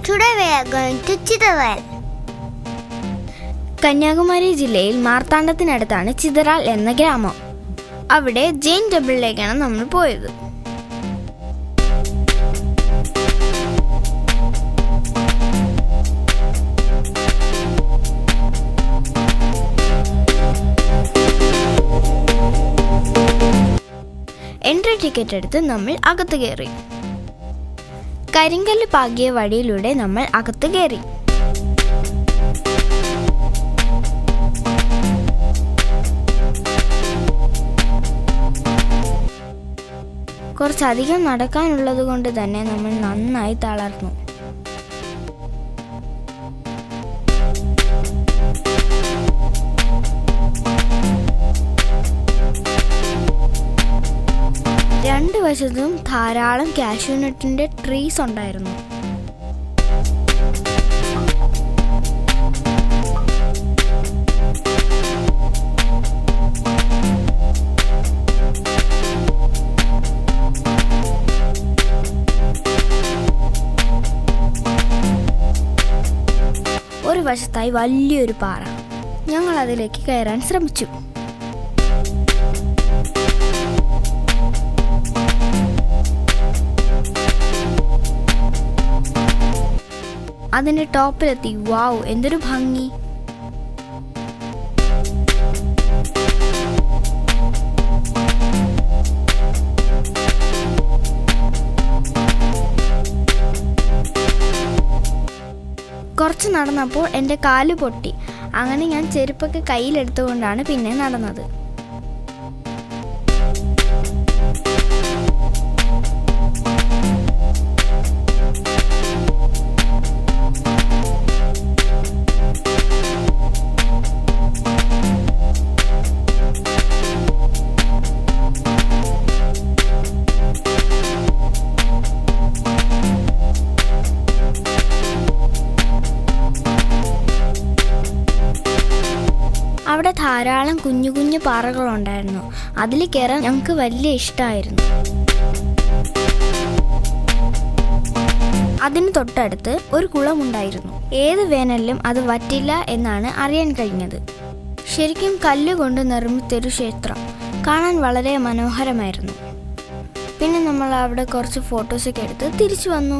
Today we are going to Chitral. Kanyakumari ജില്ലയിൽ മാർത്താണ്ഡത്തിനടുത്താണ് ചിതറാൽ എന്ന ഗ്രാമം. അവിടെ ജെയിൻ ടെമ്പിളിലേക്കാണ് നമ്മൾ പോയത്. എൻട്രി ടിക്കറ്റ് എടുത്ത് നമ്മൾ അകത്ത് കയറി. കരിങ്കല്ല് പാകിയ വഴിയിലൂടെ നമ്മൾ അകത്ത് കയറി. കുറച്ചധികം നടക്കാനുള്ളത് കൊണ്ട് തന്നെ നമ്മൾ നന്നായി തളർന്നു. രണ്ട് വശത്തും ധാരാളം കാഷ്യൂനട്ടിന്റെ ട്രീസ് ഉണ്ടായിരുന്നു. ഒരു വശത്തായി വലിയൊരു പാറ. ഞങ്ങൾ അതിലേക്ക് കയറാൻ ശ്രമിച്ചു. അതിന്റെ ടോപ്പിലെത്തി. വാവ്, എന്തൊരു ഭംഗി! കുറച്ച് നടന്നപ്പോൾ എൻ്റെ കാല് പൊട്ടി. അങ്ങനെ ഞാൻ ചെരുപ്പൊക്കെ കയ്യിലെടുത്തുകൊണ്ടാണ് പിന്നെ നടന്നത്. അവിടെ ധാരാളം കുഞ്ഞു കുഞ്ഞു പാറകളുണ്ടായിരുന്നു. അതിൽ കയറാൻ ഞങ്ങൾക്ക് വലിയ ഇഷ്ടമായിരുന്നു. അതിന് തൊട്ടടുത്ത് ഒരു കുളമുണ്ടായിരുന്നു. ഏത് വേനലിലും അത് വറ്റില്ല എന്നാണ് അറിയാൻ കഴിഞ്ഞത്. ശരിക്കും കല്ലുകൊണ്ട് നിർമ്മിച്ചൊരു ക്ഷേത്രം. കാണാൻ വളരെ മനോഹരമായിരുന്നു. പിന്നെ നമ്മൾ അവിടെ കുറച്ച് ഫോട്ടോസൊക്കെ എടുത്ത് തിരിച്ചു വന്നു.